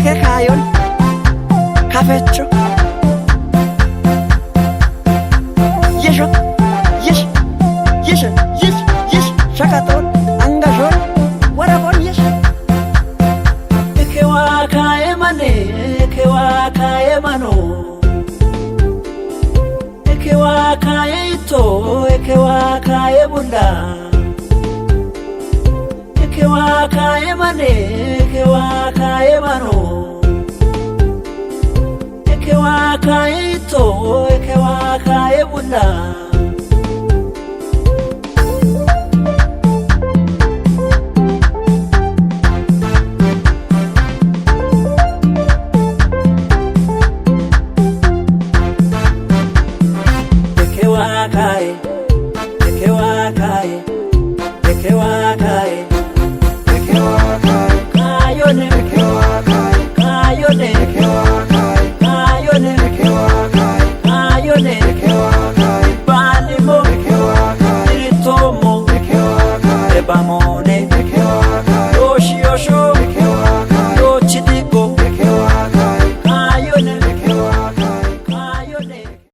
que cayon cafecho Yesho yes yes yes yes shakaton angajon warabon yes Ekewa kae mane ekewa kae mano Ekewa kae ito ekewa kae bunda Ekewa kae mane ekewa kae mano Ekewa kae ito ekewa kae bunda